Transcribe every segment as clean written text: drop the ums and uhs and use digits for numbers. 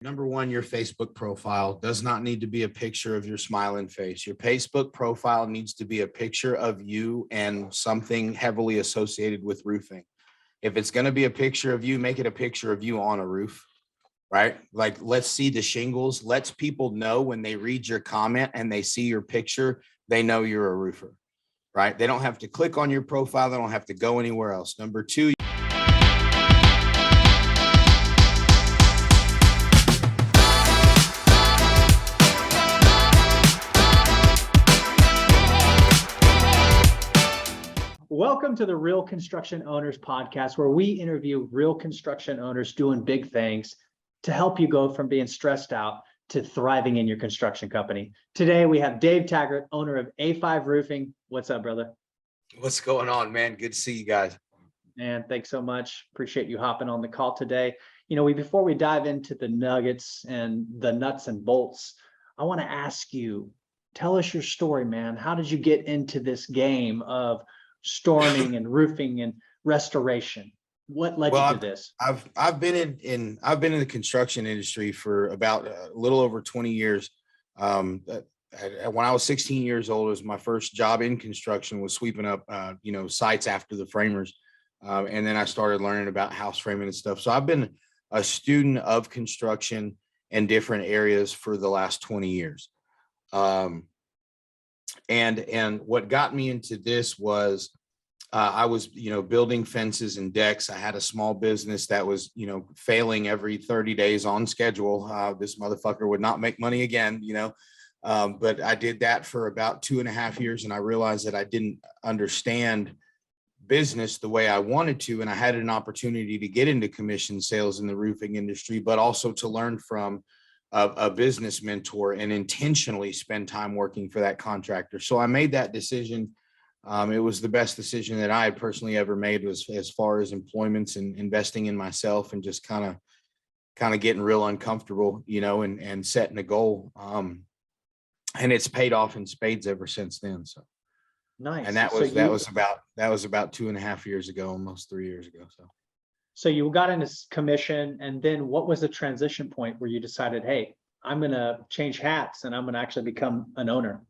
Number one, your Facebook profile does not need to be a picture of your smiling face. Your Facebook profile needs to be a picture of you and something heavily associated with roofing. If it's going to be a picture of you, make it a picture of you on a roof, right? Like, let's see the shingles. Let's people know when they read your comment and they see your picture, they know you're a roofer, right? They don't have to click on your profile. They don't have to go anywhere else. Number two, welcome to the Real Construction Owners Podcast, where we interview real construction owners doing big things to help you go from being stressed out to thriving in your construction company. Today, we have Dave Taggart, owner of A5 Roofing. What's up, brother? what's going on, man? Good to see you guys. Man, thanks so much. Appreciate you hopping on the call today. Before we dive into the nuggets and the nuts and bolts, I want to ask you, tell us your story, man. How did you get into this game of storming and roofing and restoration? What led you to this? I've been in the construction industry for about a little over 20 years. When I was 16 years old, it was my first job in construction, was sweeping up sites after the framers. And then I started learning about house framing and stuff. So I've been a student of construction in different areas for the last 20 years. And what got me into this was I was, building fences and decks. I had a small business that was, failing every 30 days on schedule. This motherfucker would not make money again, but I did that for about 2.5 years. And I realized that I didn't understand business the way I wanted to. And I had an opportunity to get into commission sales in the roofing industry, but also to learn from a business mentor and intentionally spend time working for that contractor. So I made that decision. It was the best decision that I had personally ever made, was as far as employments and investing in myself and just kind of getting real uncomfortable, and setting a goal. And it's paid off in spades ever since then. So nice. And that was about 2.5 years ago, almost 3 years ago. So you got into commission, and then what was the transition point where you decided, hey, I'm going to change hats and I'm going to actually become an owner?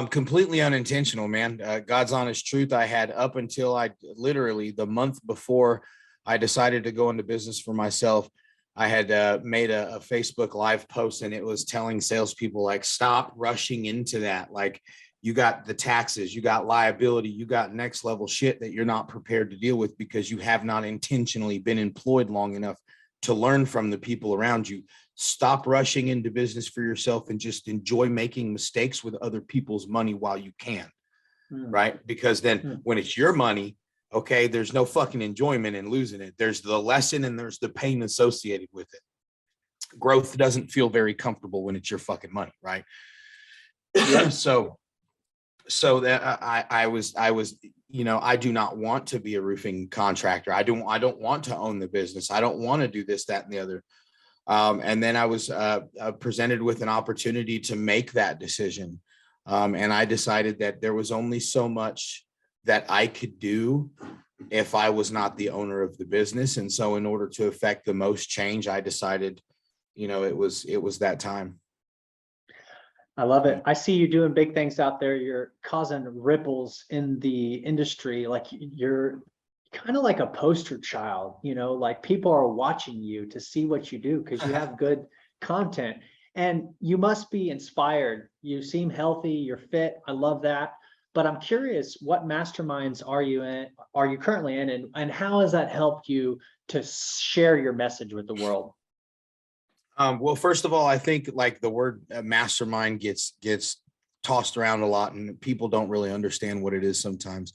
Completely unintentional, man. God's honest truth. I had, up until literally the month before I decided to go into business for myself, I had made a Facebook Live post, and it was telling salespeople, like, stop rushing into that. Like, you got the taxes, you got liability, you got next level shit that you're not prepared to deal with because you have not intentionally been employed long enough to learn from the people around you. Stop rushing into business for yourself and just enjoy making mistakes with other people's money while you can. Right? Because then when it's your money, okay, there's no fucking enjoyment in losing it. There's the lesson and there's the pain associated with it. Growth doesn't feel very comfortable when it's your fucking money, right? Yeah. So that I was, I do not want to be a roofing contractor. I don't want to own the business. I don't want to do this, that, and the other. And then I was presented with an opportunity to make that decision. And I decided that there was only so much that I could do if I was not the owner of the business. And so in order to affect the most change, I decided, it was that time. I love it. I see you doing big things out there. You're causing ripples in the industry. Like, you're kind of like a poster child, like people are watching you to see what you do because you have good content, and you must be inspired. You seem healthy, you're fit. I love that. But I'm curious, what masterminds are you currently in, and how has that helped you to share your message with the world? Well, first of all, I think, like, the word mastermind gets tossed around a lot, and people don't really understand what it is sometimes.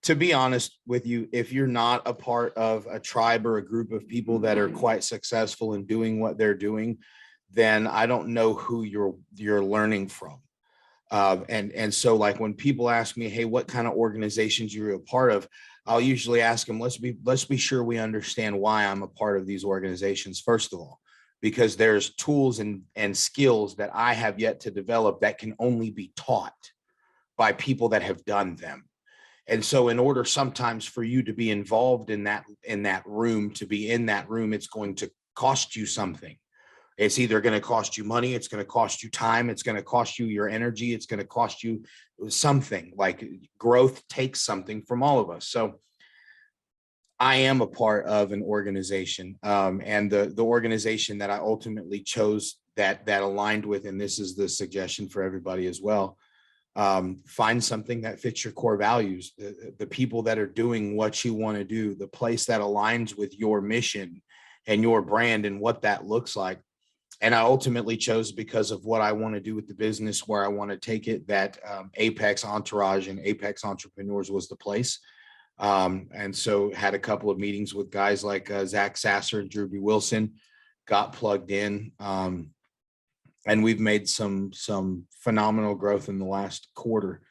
To be honest with you, if you're not a part of a tribe or a group of people that are quite successful in doing what they're doing, then I don't know who you're learning from. And so, like, when people ask me, hey, what kind of organizations you're a part of, I'll usually ask them, let's be sure we understand why I'm a part of these organizations, first of all, because there's tools and skills that I have yet to develop that can only be taught by people that have done them. And so in order sometimes for you to be involved in that room, it's going to cost you something. It's either going to cost you money, it's going to cost you time, it's going to cost you your energy, it's going to cost you something. Like growth takes something from all of us. So I am a part of an organization, and the organization that I ultimately chose that aligned with, and this is the suggestion for everybody as well. Find something that fits your core values, the people that are doing what you want to do, the place that aligns with your mission and your brand and what that looks like. And I ultimately chose, because of what I want to do with the business, where I want to take it, that Apex Entourage and Apex Entrepreneurs was the place. And so had a couple of meetings with guys like Zach Sasser and Drew B. Wilson, got plugged in. And we've made some phenomenal growth in the last quarter,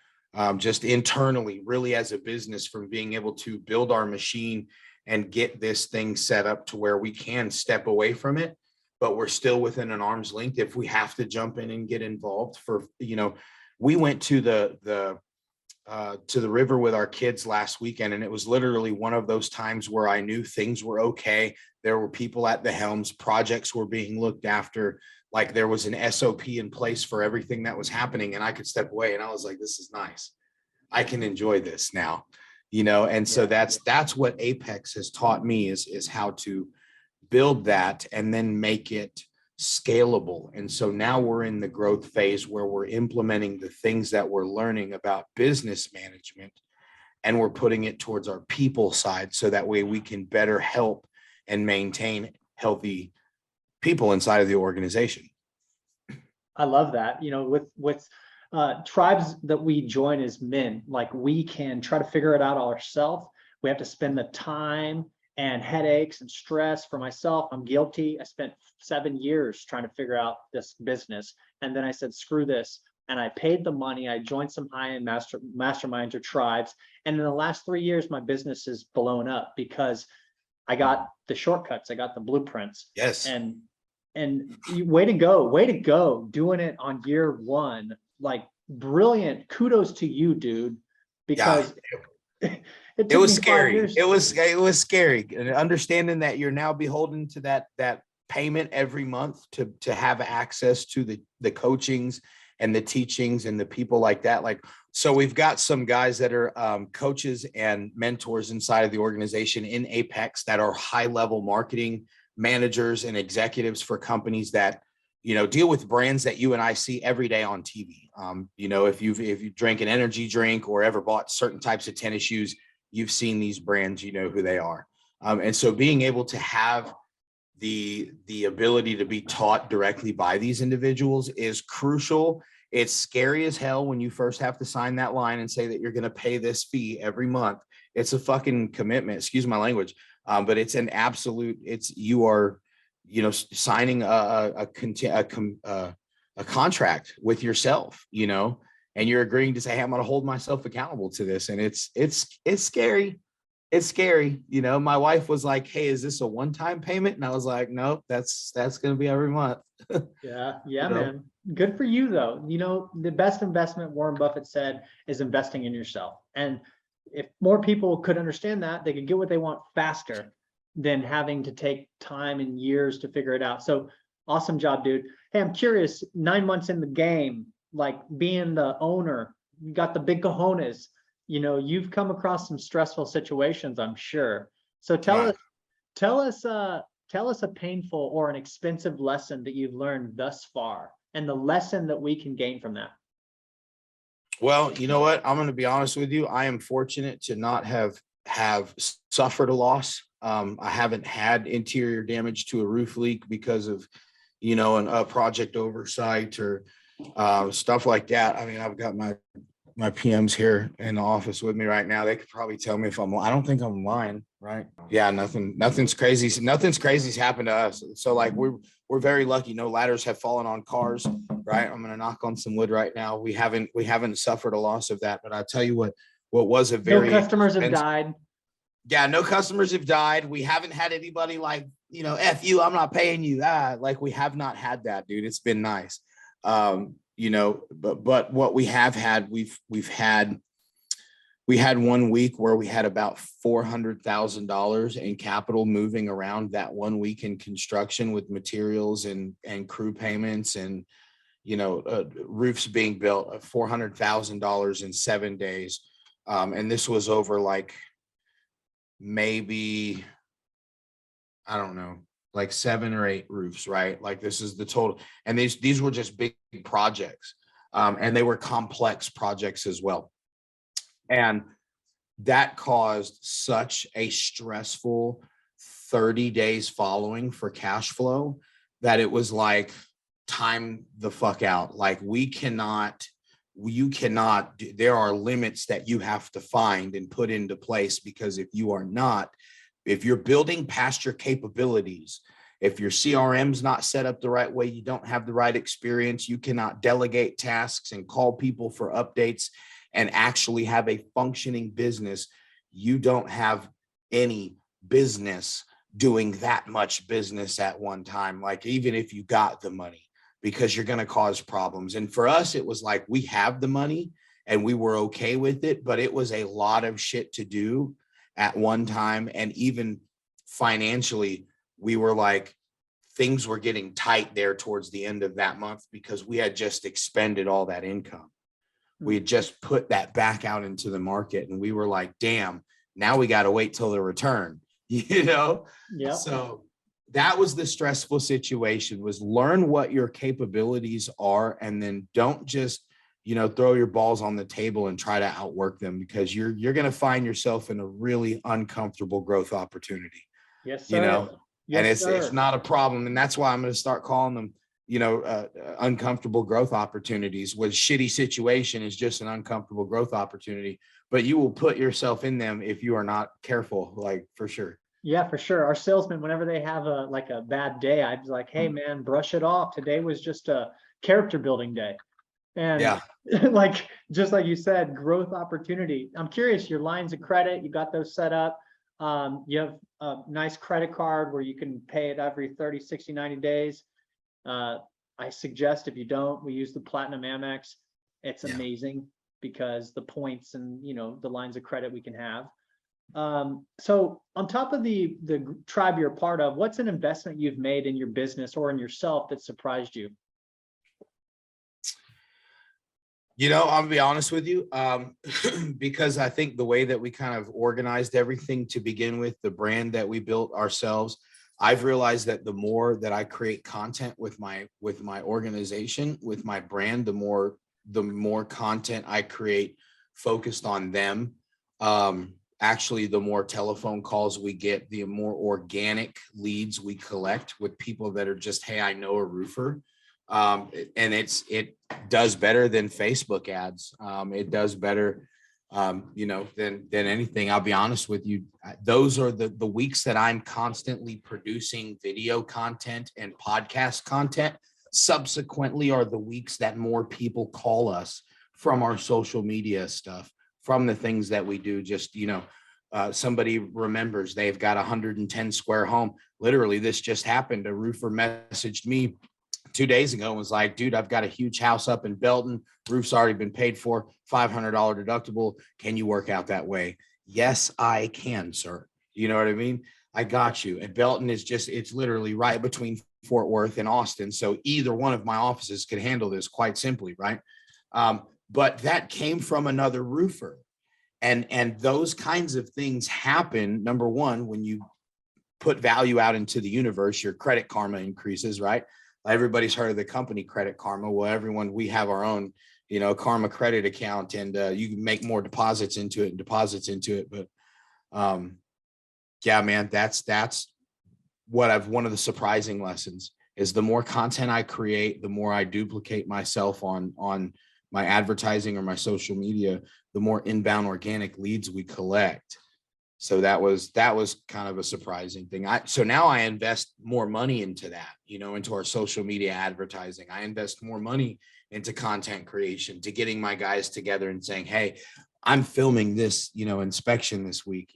just internally, really as a business, from being able to build our machine and get this thing set up to where we can step away from it, but we're still within an arm's length if we have to jump in and get involved. We went to the river with our kids last weekend, and it was literally one of those times where I knew things were okay. There were people at the helms, projects were being looked after, like there was an SOP in place for everything that was happening, and I could step away, and I was like, this is nice. I can enjoy this now, and so that's what Apex has taught me, is how to build that and then make it scalable. And so now we're in the growth phase where we're implementing the things that we're learning about business management, and we're putting it towards our people side, so that way we can better help and maintain healthy people inside of the organization. I love that. With tribes that we join as men, like we can try to figure it out ourselves. We have to spend the time and headaches and stress. For myself, I'm guilty. I spent 7 years trying to figure out this business. And then I said, screw this. And I paid the money. I joined some high-end masterminds or tribes. And in the last 3 years, my business has blown up because I got the shortcuts. I got the blueprints. Yes. And way to go doing it on year one. Like brilliant. Kudos to you, dude. Because it was scary. It was scary. And understanding that you're now beholden to that payment every month to have access to the coachings and the teachings and the people like that. Like, so we've got some guys that are coaches and mentors inside of the organization in Apex that are high level marketing managers and executives for companies that, deal with brands that you and I see every day on TV. If you drank an energy drink or ever bought certain types of tennis shoes, you've seen these brands, you know who they are. And so being able to have the ability to be taught directly by these individuals is crucial. It's scary as hell when you first have to sign that line and say that you're going to pay this fee every month. It's a fucking commitment, excuse my language. But it's an absolute, you are, signing a contract with yourself, and you're agreeing to say, hey, I'm going to hold myself accountable to this. And it's scary. It's scary. My wife was like, hey, is this a one-time payment? And I was like, nope, that's going to be every month. Yeah, man. Good for you though. The best investment, Warren Buffett said, is investing in yourself. And if more people could understand that, they could get what they want faster than having to take time and years to figure it out. So awesome job, dude. Hey, I'm curious, 9 months in the game, like being the owner, you got the big cojones, you've come across some stressful situations, I'm sure. So tell us a painful or an expensive lesson that you've learned thus far, and the lesson that we can gain from that. Well, you know what? I'm going to be honest with you. I am fortunate to not have suffered a loss. I haven't had interior damage to a roof leak because of, a project oversight or stuff like that. I mean, I've got my PMs here in the office with me right now. They could probably tell me if I don't think I'm lying, right? Yeah, nothing's crazy. Nothing's crazy's happened to us. So like we're very lucky. No ladders have fallen on cars, right? I'm gonna knock on some wood right now. We haven't suffered a loss of that. But I'll tell you what was a very no customers have died. Yeah, no customers have died. We haven't had anybody like, F you, I'm not paying you. Like we have not had that, dude. It's been nice. But what we have had, we've had We had one week where we had about $400,000 in capital moving around that one week in construction with materials and crew payments and, roofs being built, $400,000 in 7 days. And this was over like maybe, I don't know, like 7 or 8 roofs, right? Like this is the total. And these were just big projects. And they were complex projects as well. And that caused such a stressful 30 days following for cash flow that it was like, time the fuck out. Like you cannot, there are limits that you have to find and put into place, because if you're building past your capabilities, if your CRM's not set up the right way, you don't have the right experience, you cannot delegate tasks and call people for updates and actually have a functioning business, you don't have any business doing that much business at one time. Like even if you got the money, because you're going to cause problems. And for us, it was like, we have the money and we were okay with it, but it was a lot of shit to do at one time. And even financially, we were like, things were getting tight there towards the end of that month because we had just expended all that income. We had just put that back out into the market and we were like, damn, now we got to wait till the return, Yeah. So that was the stressful situation, was learn what your capabilities are. And then don't just, throw your balls on the table and try to outwork them, because you're going to find yourself in a really uncomfortable growth opportunity. Yes, sir. And it's not a problem. And that's why I'm going to start calling them, uncomfortable growth opportunities. With shitty situation is just an uncomfortable growth opportunity, but you will put yourself in them if you are not careful, like for sure. Yeah, for sure. Our salesmen, whenever they have a bad day, I'd be like, hey man, brush it off. Today was just a character building day. And like, just like you said, growth opportunity. I'm curious, your lines of credit, you got those set up. You have a nice credit card where you can pay it every 30, 60, 90 days. I suggest if you don't, we use the Platinum Amex. It's amazing because the points and, the lines of credit we can have. So on top of the tribe you're a part of, what's an investment you've made in your business or in yourself that surprised you? I'll be honest with you, because I think the way that we kind of organized everything to begin with, the brand that we built ourselves, I've realized that the more that I create content with my organization, with my brand, the more content I create focused on them. Actually, the more telephone calls we get, the more organic leads we collect with people that are just, hey, I know a roofer. And it does better than Facebook ads. It does better, than anything. I'll be honest with you. Those are the weeks that I'm constantly producing video content and podcast content. Subsequently are the weeks that more people call us from our social media stuff, from the things that we do. Just, somebody remembers they've got a 110 square home. Literally, this just happened. A roofer messaged me 2 days ago and was like, dude, I've got a huge house up in Belton. Roof's already been paid for, $500 deductible. Can you work out that way? Yes, I can, sir. You know what I mean? I got you. And Belton is it's literally right between Fort Worth and Austin. So either one of my offices could handle this quite simply, right? But that came from another roofer. And those kinds of things happen. Number one, when you put value out into the universe, your credit karma increases, right? Everybody's heard of the company Credit Karma. Well, we have our own, Karma credit account, and you can make more deposits into it. But yeah, man, that's one of the surprising lessons is the more content I create, the more I duplicate myself on my advertising or my social media, the more inbound organic leads we collect. So that was kind of a surprising thing. So now I invest more money into that, into our social media advertising. I invest more money into content creation, to getting my guys together and saying, hey, I'm filming this, inspection this week,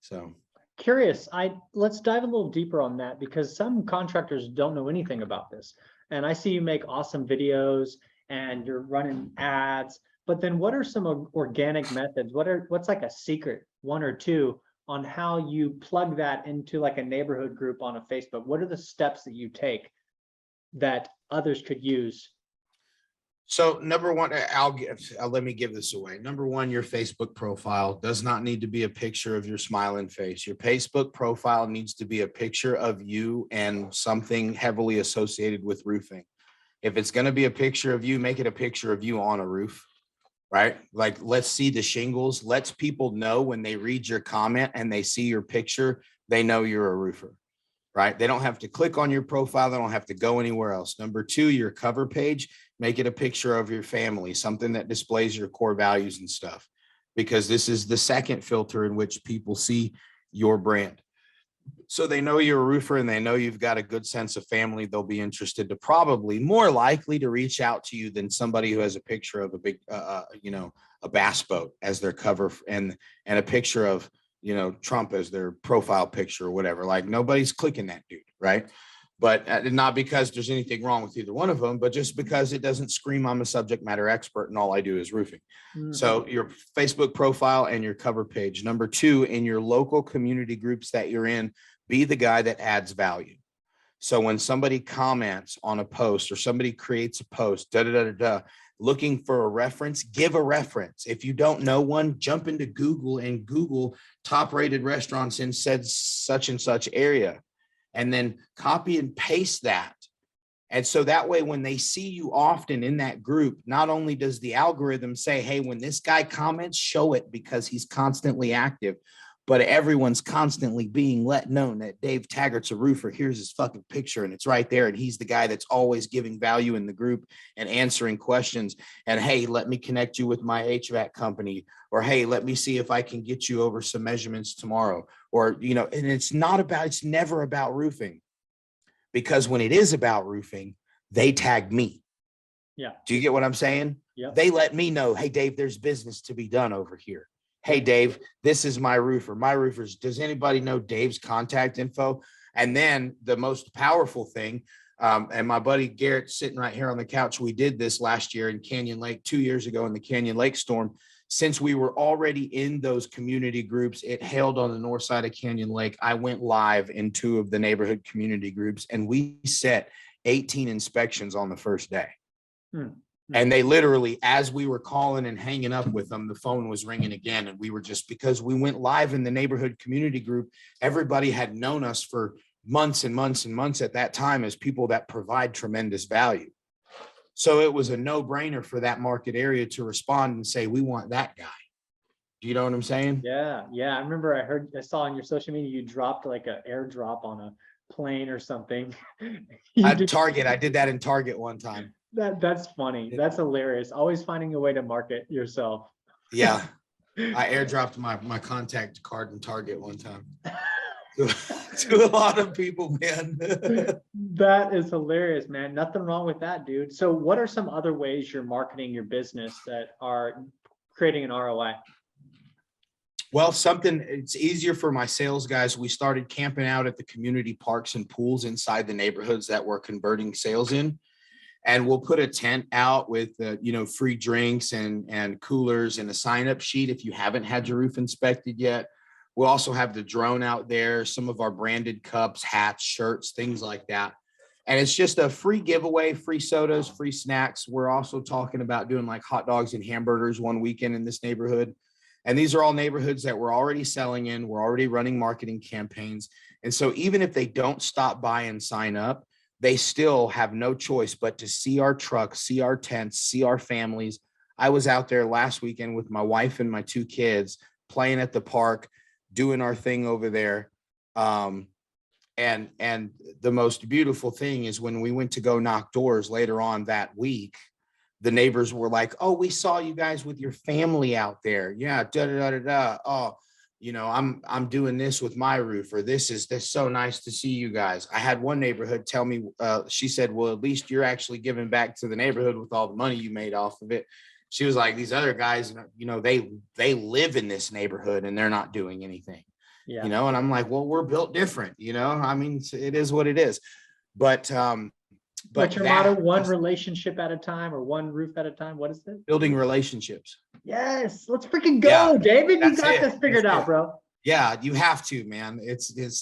So curious, let's dive a little deeper on that, because some contractors don't know anything about this. And I see you make awesome videos and you're running ads. But then what are some organic methods? What's like a secret, one or two, on how you plug that into like a neighborhood group on a Facebook? What are the steps that you take that others could use? So number one, let me give this away. Number one, your Facebook profile does not need to be a picture of your smiling face. Your Facebook profile needs to be a picture of you and something heavily associated with roofing. If it's going to be a picture of you, make it a picture of you on a roof, right? Like, let's see the shingles. Let's people know when they read your comment and they see your picture, they know you're a roofer, right? They don't have to click on your profile. They don't have to go anywhere else. Number two, your cover page, make it a picture of your family, something that displays your core values and stuff, because this is the second filter in which people see your brand. So they know you're a roofer and they know you've got a good sense of family. They'll be interested to, probably more likely to, reach out to you than somebody who has a picture of a big, a bass boat as their cover, and a picture of, Trump as their profile picture or whatever. Like, nobody's clicking that dude, right? But not because there's anything wrong with either one of them, but just because it doesn't scream I'm a subject matter expert and all I do is roofing. Mhm. So your Facebook profile and your cover page. Number two, in your local community groups that you're in, be the guy that adds value. So when somebody comments on a post or somebody creates a post, looking for a reference, give a reference. If you don't know one, jump into Google and Google top rated restaurants in said such and such area, and then copy and paste that. And so that way, when they see you often in that group, not only does the algorithm say, hey, when this guy comments, show it because he's constantly active, but everyone's constantly being let known that Dave Taggart's a roofer. Here's his fucking picture and it's right there. And he's the guy that's always giving value in the group and answering questions. And hey, let me connect you with my HVAC company, or hey, let me see if I can get you over some measurements tomorrow. Or, and it's never about roofing, because when it is about roofing, they tag me. Yeah. Do you get what I'm saying? Yeah. They let me know, hey, Dave, there's business to be done over here. Hey, Dave, this is my roofer. My roofers. Does anybody know Dave's contact info? And then the most powerful thing, and my buddy Garrett sitting right here on the couch, we did this last year in Canyon Lake, 2 years ago in the Canyon Lake storm. Since we were already in those community groups, it hailed on the north side of Canyon Lake. I went live in 2 of the neighborhood community groups, and we set 18 inspections on the first day. And they literally, as we were calling and hanging up with them, the phone was ringing again. And we were just, because we went live in the neighborhood community group, everybody had known us for months and months and months at that time as people that provide tremendous value. So it was a no-brainer for that market area to respond and say, we want that guy. Do you know what I'm saying? Yeah. Yeah. I remember I saw on your social media, you dropped like an airdrop on a plane or something. At Target. I did that in Target one time. That's funny. That's hilarious. Always finding a way to market yourself. Yeah. I airdropped my contact card in Target one time. To a lot of people, man. That is hilarious, man. Nothing wrong with that, dude. So what are some other ways you're marketing your business that are creating an ROI? Well, it's easier for my sales guys. We started camping out at the community parks and pools inside the neighborhoods that we're converting sales in. And we'll put a tent out with, free drinks and coolers and a sign-up sheet if you haven't had your roof inspected yet. We'll also have the drone out there, some of our branded cups, hats, shirts, things like that. And it's just a free giveaway, free sodas, free snacks. We're also talking about doing like hot dogs and hamburgers one weekend in this neighborhood. And these are all neighborhoods that we're already selling in. We're already running marketing campaigns. And so even if they don't stop by and sign up, they still have no choice but to see our trucks, see our tents, see our families. I was out there last weekend with my wife and my 2 kids playing at the park, doing our thing over there. And the most beautiful thing is when we went to go knock doors later on that week, the neighbors were like, oh, we saw you guys with your family out there. Yeah. Oh, I'm doing this with my roofer. That's so nice to see you guys. I had one neighborhood tell me, she said, well, at least you're actually giving back to the neighborhood with all the money you made off of it. She was like, these other guys, they live in this neighborhood and they're not doing anything, and I'm like, well, we're built different, it is what it is. But What's But your motto? One relationship at a time or one roof at a time? What is it? building relationships. Yes, let's freaking Yeah, go, David. You that's got it. this figured That's out, it. bro. Yeah, you have to, man.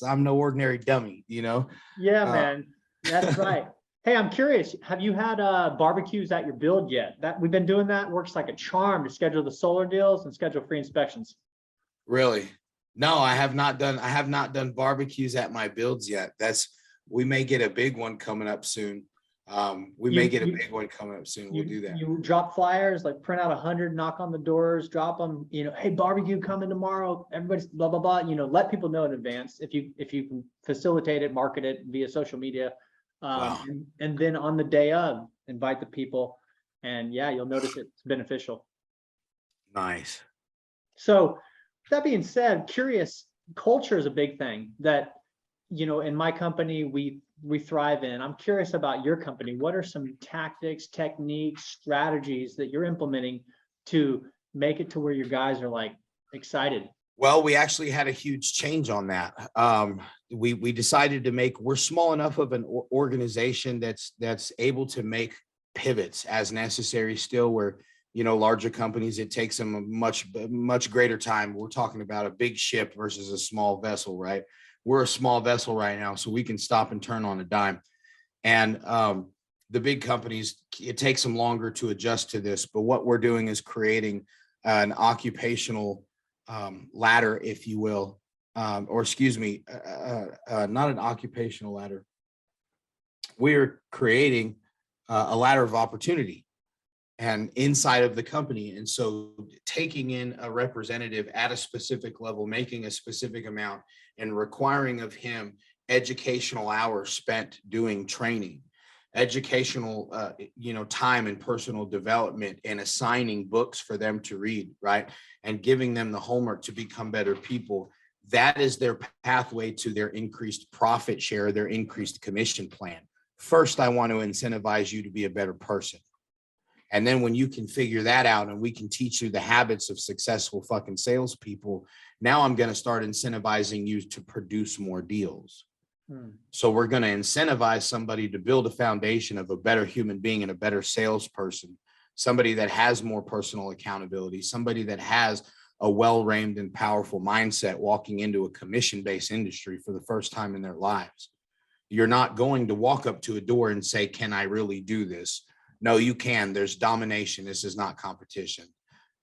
I'm no ordinary dummy, you know? Yeah, Uh, man. That's right. Hey, I'm curious. Have you had barbecues at your build yet? That we've been doing that. Works like a charm to schedule the solar deals and schedule free inspections. Really? No, I have not done barbecues at my builds yet. We may get a big one coming up soon. We may get a big one coming up soon. We'll do that. You drop flyers, like print out 100, knock on the doors, drop them, hey, barbecue coming tomorrow. Everybody's blah, blah, blah, let people know in advance if you can facilitate it, market it via social media. Wow. And then on the day of, invite the people, and yeah, you'll notice it's beneficial. Nice. So that being said, curious, culture is a big thing that, in my company, we thrive in. I'm curious about your company. What are some tactics, techniques, strategies that you're implementing to make it to where your guys are like excited? Well, we actually had a huge change on that. We decided we're small enough of an organization that's able to make pivots as necessary still, where, larger companies, it takes them a much greater time. We're talking about a big ship versus a small vessel, right? We're a small vessel right now, so we can stop and turn on a dime. And the big companies, it takes them longer to adjust to this. But what we're doing is creating an occupational ladder, if you will, or excuse me, not an occupational ladder. We're creating a ladder of opportunity and inside of the company. And so taking in a representative at a specific level, making a specific amount, and requiring of him educational hours spent doing training, educational, time and personal development, and assigning books for them to read, right? And giving them the homework to become better people. That is their pathway to their increased profit share, their increased commission plan. First, I want to incentivize you to be a better person. And then when you can figure that out and we can teach you the habits of successful fucking salespeople, now I'm going to start incentivizing you to produce more deals. So we're going to incentivize somebody to build a foundation of a better human being and a better salesperson, somebody that has more personal accountability, somebody that has a well-reined and powerful mindset walking into a commission-based industry for the first time in their lives. You're not going to walk up to a door and say, can I really do this? No, you can. There's domination. This is not competition.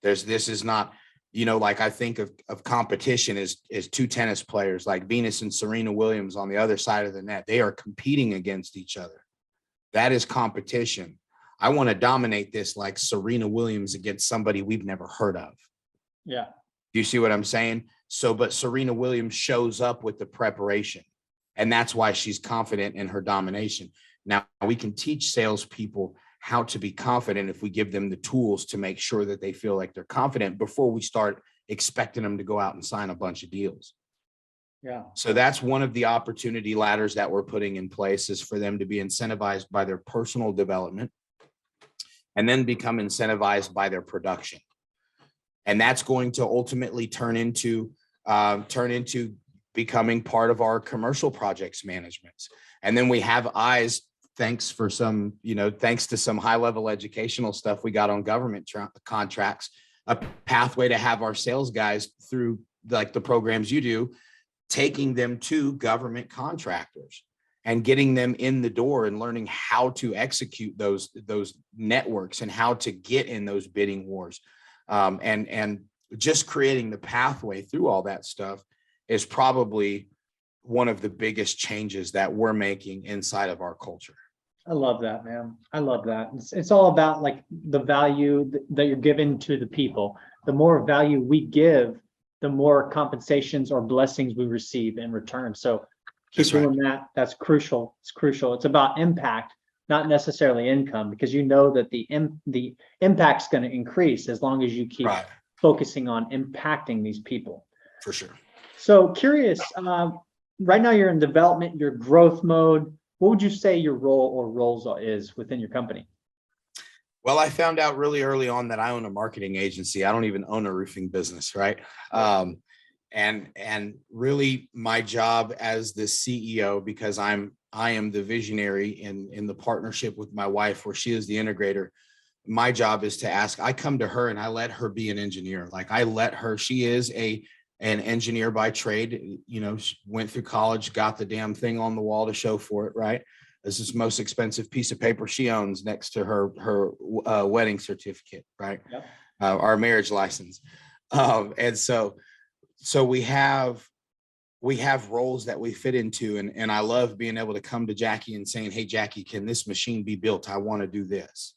This is not, like I think of competition as two tennis players like Venus and Serena Williams on the other side of the net. They are competing against each other. That is competition. I want to dominate this like Serena Williams against somebody we've never heard of. Yeah. Do you see what I'm saying? But Serena Williams shows up with the preparation, and that's why she's confident in her domination. Now we can teach salespeople how to be confident if we give them the tools to make sure that they feel like they're confident before we start expecting them to go out and sign a bunch of deals. Yeah. So that's one of the opportunity ladders that we're putting in place, is for them to be incentivized by their personal development and then become incentivized by their production. And that's going to ultimately turn into becoming part of our commercial projects management. And then we have eyes, thanks to some high level educational stuff we got on government contracts, a pathway to have our sales guys through like the programs you do, taking them to government contractors and getting them in the door and learning how to execute those networks and how to get in those bidding wars. And just creating the pathway through all that stuff is probably one of the biggest changes that we're making inside of our culture. I love that, man. I love that. It's all about like the value that you're giving to the people. The more value we give, the more compensations or blessings we receive in return. So keep doing that. That's crucial. It's crucial. It's about impact, not necessarily income, because you know that the impact's going to increase as long as you keep focusing on impacting these people. For sure. So curious, right now you're in development, you're growth mode. What would you say your role or roles is within your company? Well, I found out really early on that I own a marketing agency. I don't even own a roofing business, right? And really my job as the CEO, because I am the visionary in the partnership with my wife, where she is the integrator. My job is to ask, I come to her and I let her be an engineer. Like I let her, she is an engineer by trade, you know, she went through college, got the damn thing on the wall to show for it, right? This is the most expensive piece of paper she owns next to her wedding certificate, right? Yep. Our marriage license. And so we have roles that we fit into. And I love being able to come to Jackie and saying, hey, Jackie, can this machine be built? I want to do this.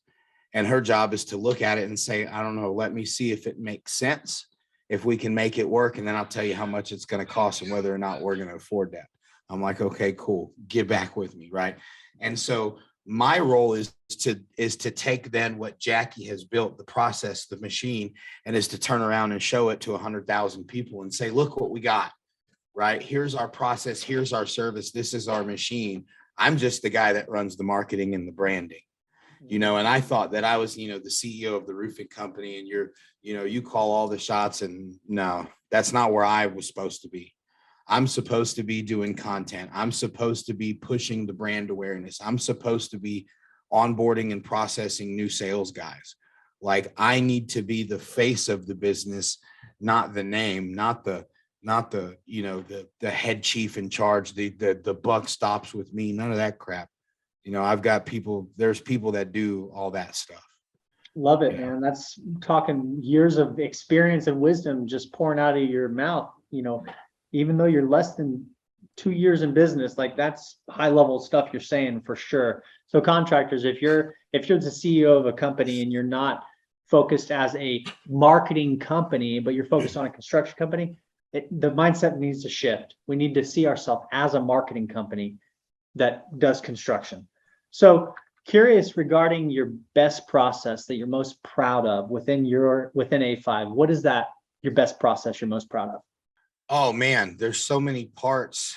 And her job is to look at it and say, I don't know, let me see if it makes sense, if we can make it work. And then I'll tell you how much it's going to cost and whether or not we're going to afford that. I'm like, okay, cool. Get back with me. Right. And so my role is to take then what Jackie has built, the process, the machine, and is to turn around and show it to 100,000 people and say, look what we got. Right. Here's our process. Here's our service. This is our machine. I'm just the guy that runs the marketing and the branding. You know, and I thought that I was, you know, the CEO of the roofing company, and you call all the shots. And no, that's not where I was supposed to be. I'm supposed to be doing content. I'm supposed to be pushing the brand awareness. I'm supposed to be onboarding and processing new sales guys. Like I need to be the face of the business, not the name, not the, you know, the head chief in charge, the buck stops with me, none of that crap. You know, I've got people, there's people that do all that stuff. Love it, Yeah. man. That's talking years of experience and wisdom just pouring out of your mouth. You know, even though you're less than 2 years in business, like that's high level stuff you're saying for sure. So contractors, if you're the CEO of a company and you're not focused as a marketing company, but you're focused on a construction company, the mindset needs to shift. We need to see ourselves as a marketing company that does construction. So curious regarding your best process that you're most proud of within A5. What is that, your best process you're most proud of? Oh man, there's so many parts.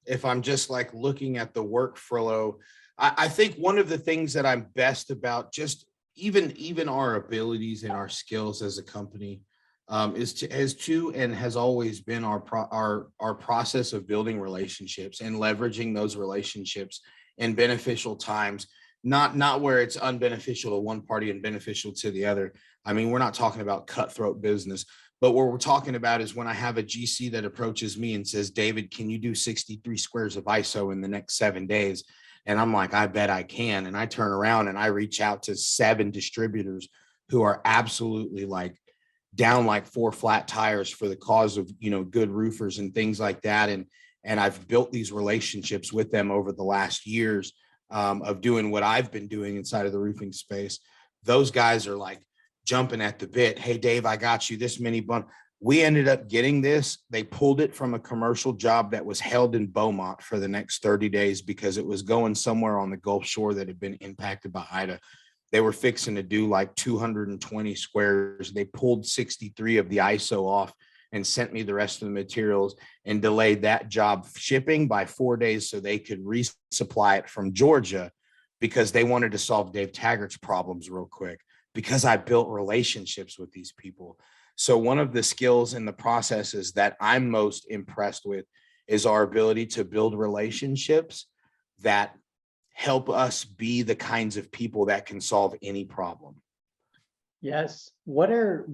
If I'm just like looking at the workflow, I think one of the things that I'm best about, just even our abilities and our skills as a company, and has always been our process of building relationships and leveraging those relationships in beneficial times, not where it's unbeneficial to one party and beneficial to the other. I mean, we're not talking about cutthroat business, but what we're talking about is when I have a GC that approaches me and says, David, can you do 63 squares of ISO in the next 7 days? And I'm like, I bet I can. And I turn around and I reach out to 7 distributors who are absolutely like down like 4 flat tires for the cause of, you know, good roofers and things like that. And I've built these relationships with them over the last years of doing what I've been doing inside of the roofing space. Those guys are like jumping at the bit. Hey, Dave, I got you this many bun. We ended up getting this. They pulled it from a commercial job that was held in Beaumont for the next 30 days because it was going somewhere on the Gulf Shore that had been impacted by Ida. They were fixing to do like 220 squares. They pulled 63 of the ISO off and sent me the rest of the materials and delayed that job shipping by 4 days so they could resupply it from Georgia because they wanted to solve Dave Taggart's problems real quick because I built relationships with these people. So one of the skills and the processes that I'm most impressed with is our ability to build relationships that help us be the kinds of people that can solve any problem. Yes. What are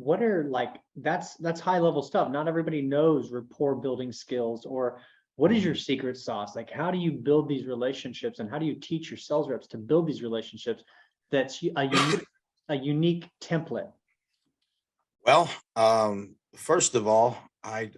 like, that's high level stuff. Not everybody knows rapport building skills, or what is your secret sauce? Like, how do you build these relationships and how do you teach your sales reps to build these relationships? That's a unique template. Well, first of all, I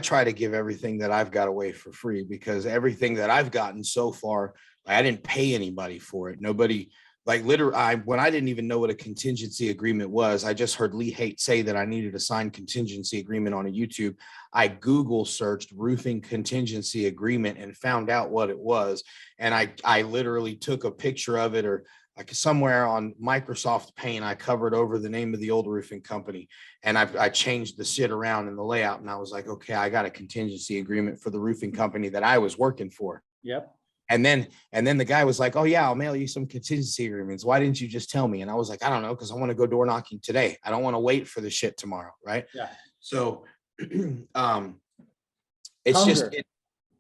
try to give everything that I've got away for free because everything that I've gotten so far, I didn't pay anybody for it. Nobody, like literally, when I didn't even know what a contingency agreement was, I just heard Lee Haight say that I needed a signed contingency agreement on a YouTube. I Google searched roofing contingency agreement and found out what it was. And I literally took a picture of it, or like somewhere on Microsoft Paint, I covered over the name of the old roofing company, and I changed the shit around in the layout. And I was like, okay, I got a contingency agreement for the roofing company that I was working for. Yep. And then the guy was like, oh yeah, I'll mail you some contingency agreements. Why didn't you just tell me? And I was like, I don't know, because I want to go door knocking today. I don't want to wait for the shit tomorrow. Right. Yeah. So It's Hunger. just,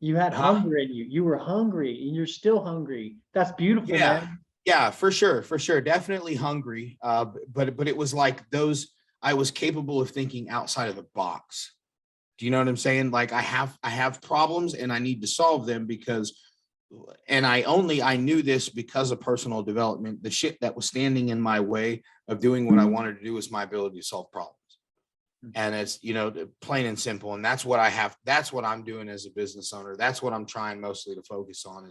You had huh? hunger in you. You were hungry and you're still hungry. That's beautiful, Yeah, man. yeah, for sure, definitely hungry. But it was like those. I was capable of thinking outside of the box. Do you know what I'm saying? Like I have problems and I need to solve them because, and I knew this because of personal development. The shit that was standing in my way of doing what I wanted to do was my ability to solve problems. And it's, plain and simple. And that's what I have. That's what I'm doing as a business owner. That's what I'm trying mostly to focus on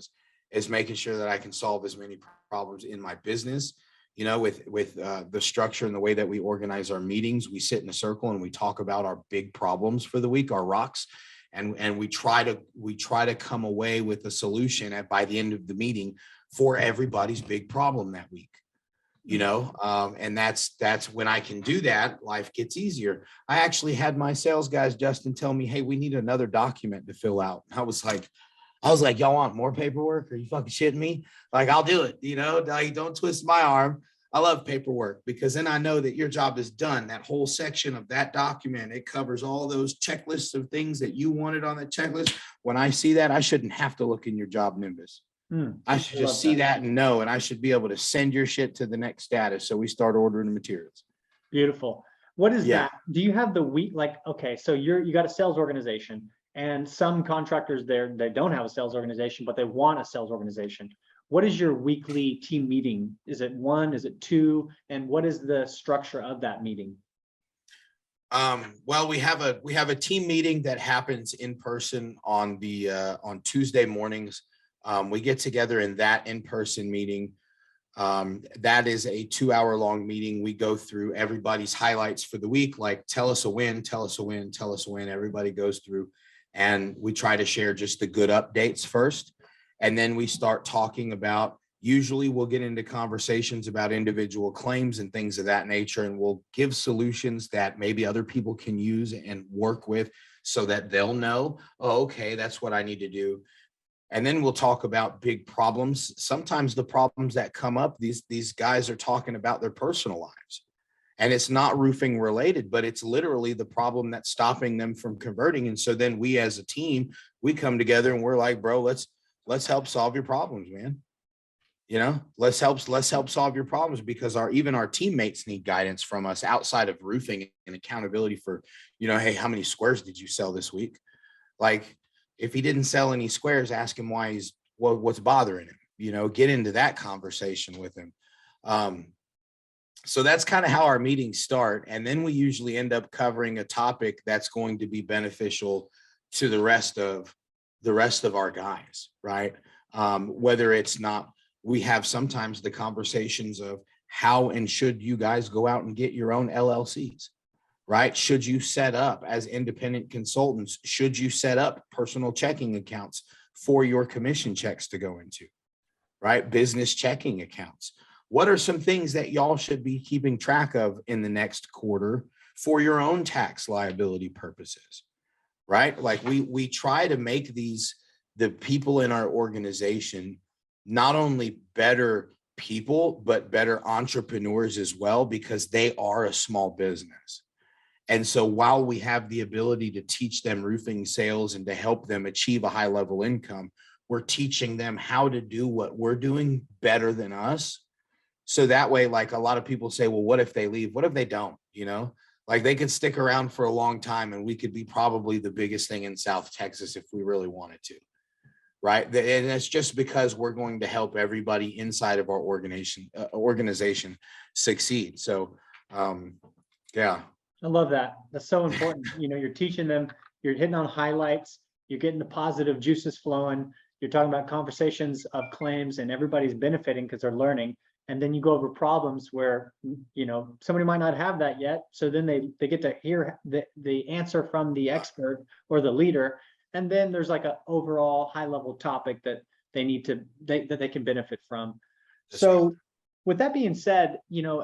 is making sure that I can solve as many problems in my business. With the structure and the way that we organize our meetings, we sit in a circle and we talk about our big problems for the week, our rocks, and we try to come away with a solution by the end of the meeting for everybody's big problem that week. And that's when I can do that, life gets easier. I actually had my sales guys, Justin, tell me, hey, we need another document to fill out. I was like, y'all want more paperwork? Are you fucking shitting me? Like, I'll do it. Like, don't twist my arm. I love paperwork because then I know that your job is done. That whole section of that document, it covers all those checklists of things that you wanted on the checklist. When I see that, I shouldn't have to look in your job Nimbus. I should just see that and know, and I should be able to send your shit to the next status. So we start ordering the materials. Beautiful. What is that? Do you have the week? Like, okay, so you got a sales organization, and some contractors there, they don't have a sales organization, but they want a sales organization. What is your weekly team meeting? Is it one? Is it two? And what is the structure of that meeting? Well, we have a team meeting that happens in person on Tuesday mornings. We get together in that in-person meeting. That is a 2-hour long meeting. We go through everybody's highlights for the week, like tell us a win, tell us a win, tell us a win. Everybody goes through and we try to share just the good updates first. And then we start talking about, usually we'll get into conversations about individual claims and things of that nature. And we'll give solutions that maybe other people can use and work with so that they'll know, oh, okay, that's what I need to do. And then we'll talk about big problems. Sometimes the problems that come up, these guys are talking about their personal lives. And it's not roofing related, but it's literally the problem that's stopping them from converting. And so then we as a team, we come together and we're like, bro, let's help solve your problems, man. Let's help solve your problems because even our teammates need guidance from us outside of roofing and accountability for, hey, how many squares did you sell this week? Like, if he didn't sell any squares, ask him why what's bothering him, get into that conversation with him. So that's kind of how our meetings start. And then we usually end up covering a topic that's going to be beneficial to the rest of our guys, right? Whether it's not, we have sometimes the conversations of how and should you guys go out and get your own LLCs, right? Should you set up as independent consultants? Should you set up personal checking accounts for your commission checks to go into, right? Business checking accounts. What are some things that y'all should be keeping track of in the next quarter for your own tax liability purposes, right? Like we try to make the people in our organization not only better people, but better entrepreneurs as well, because they are a small business. And so while we have the ability to teach them roofing sales and to help them achieve a high level income, we're teaching them how to do what we're doing better than us. So that way, like a lot of people say, well, what if they leave? What if they don't, like they could stick around for a long time and we could be probably the biggest thing in South Texas if we really wanted to. Right. And it's just because we're going to help everybody inside of our organization succeed. So, yeah. I love that. That's so important. You're teaching them, you're hitting on highlights, you're getting the positive juices flowing. You're talking about conversations of claims and everybody's benefiting because they're learning. And then you go over problems where, somebody might not have that yet. So then they get to hear the answer from the expert or the leader. And then there's like an overall high level topic that they can benefit from. So with that being said,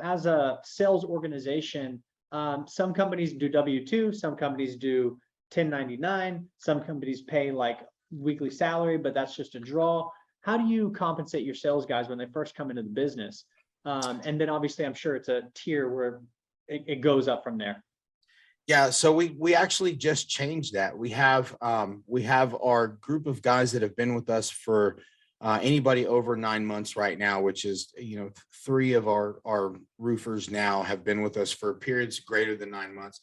as a sales organization, some companies do W-2, some companies do 1099, some companies pay like weekly salary, but that's just a draw. How do you compensate your sales guys when they first come into the business? And then obviously I'm sure it's a tier where it goes up from there. Yeah, so we actually just changed that. We have our group of guys that have been with us for anybody over 9 months right now, which is, you know, three of our roofers now have been with us for periods greater than 9 months,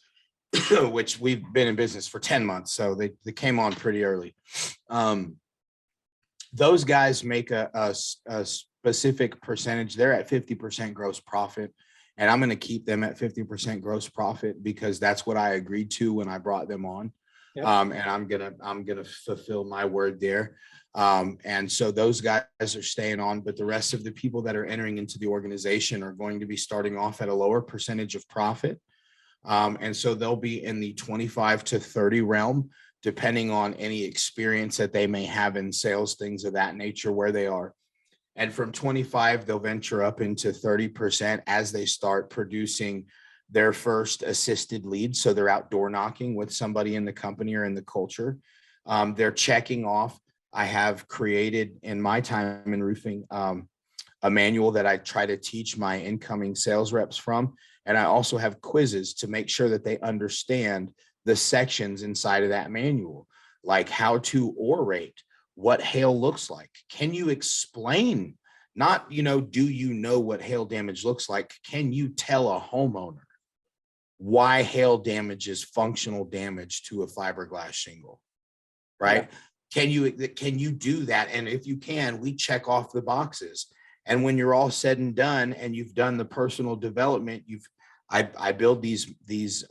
which we've been in business for 10 months. So they came on pretty early. Those guys make a specific percentage. They're at 50% gross profit. And I'm going to keep them at 50% gross profit because that's what I agreed to when I brought them on. Yep. And I'm gonna fulfill my word there. And so those guys are staying on, but the rest of the people that are entering into the organization are going to be starting off at a lower percentage of profit. And so they'll be in the 25 to 30 realm, depending on any experience that they may have in sales, things of that nature, where they are. And from 25, they'll venture up into 30% as they start producing their first assisted leads. So they're out door knocking with somebody in the company or in the culture. They're checking off. I have created in my time in roofing a manual that I try to teach my incoming sales reps from. And I also have quizzes to make sure that they understand the sections inside of that manual, like how to orate, what hail looks like. Can you explain, not, you know, do you know what hail damage looks like? Can you tell a homeowner why hail damage is functional damage to a fiberglass shingle, right? Yeah. Can you do that? And if you can, we check off the boxes. And when you're all said and done, and you've done the personal development, I build these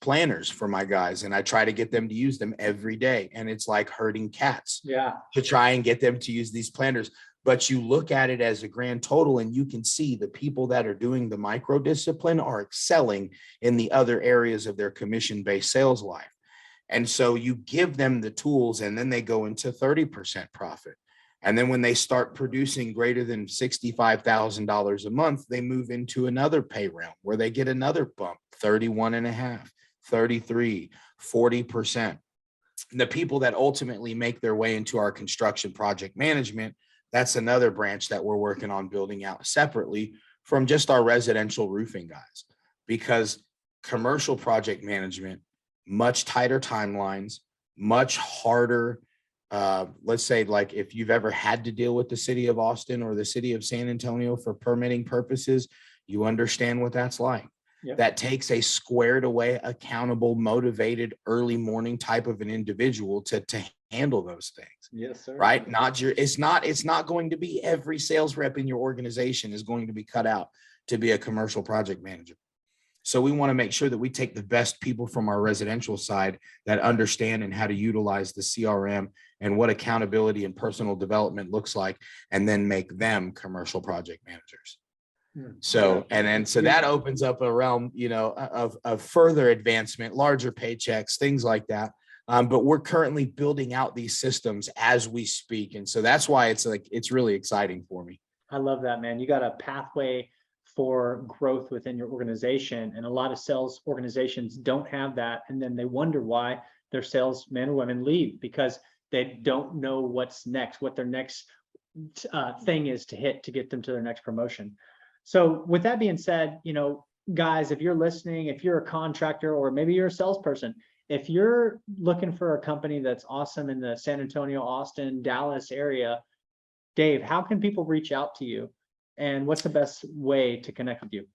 planners for my guys, and I try to get them to use them every day. And it's like herding cats, to try and get them to use these planners. But you look at it as a grand total, and you can see the people that are doing the micro discipline are excelling in the other areas of their commission-based sales life. And so you give them the tools, and then they go into 30% profit. And then when they start producing greater than $65,000 a month, they move into another pay realm where they get another bump, 31.5, 33, 40%. The people that ultimately make their way into our construction project management, that's another branch that we're working on building out separately from just our residential roofing guys, because commercial project management, much tighter timelines, much harder. Let's say, like, if you've ever had to deal with the city of Austin or the city of San Antonio for permitting purposes, you understand what that's like. Yep. That takes a squared away, accountable, motivated, early morning type of an individual to handle those things. Yes, sir. Right. It's not going to be every sales rep in your organization is going to be cut out to be a commercial project manager. So we want to make sure that we take the best people from our residential side that understand and how to utilize the CRM and what accountability and personal development looks like, and then make them commercial project managers. So, and then, so that opens up a realm, you know, of further advancement, larger paychecks, things like that. But we're currently building out these systems as we speak. And so that's why it's really exciting for me. I love that, man. You got a pathway for growth within your organization. And a lot of sales organizations don't have that. And then they wonder why their salesmen or women leave, because they don't know what's next, what their next thing is to hit to get them to their next promotion. So with that being said, you know, guys, if you're listening, if you're a contractor, or maybe you're a salesperson, if you're looking for a company that's awesome in the San Antonio, Austin, Dallas area, Dave, how can people reach out to you? And what's the best way to connect with you?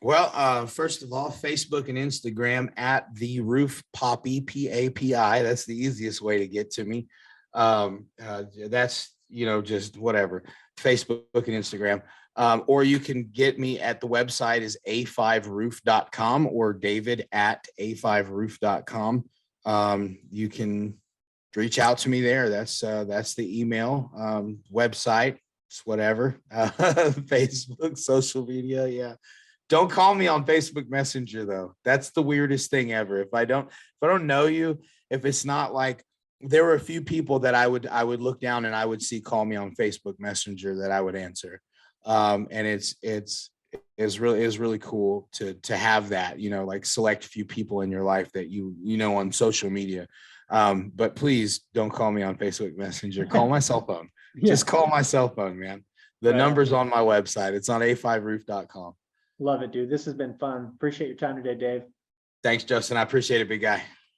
Well, first of all, Facebook and Instagram at The Roof Poppy, PAPI. That's the easiest way to get to me. That's, you know, just whatever, Facebook and Instagram. Or you can get me at the website is a5roof.com or David at a5roof.com. You can reach out to me there. That's the email, website, it's whatever, Facebook, social media. Yeah. Don't call me on Facebook Messenger though. That's the weirdest thing ever. If I don't know you, if it's not like, there were a few people that I would look down and I would see call me on Facebook Messenger that I would answer. And it's really cool to have that, you know, like select few people in your life that you know on social media. But please don't call me on Facebook Messenger. Call my cell phone. Yeah. Just call my cell phone, man. The number's on my website. It's on a5roof.com. Love it, dude. This has been fun. Appreciate your time today, Dave. Thanks, Justin. I appreciate it, big guy.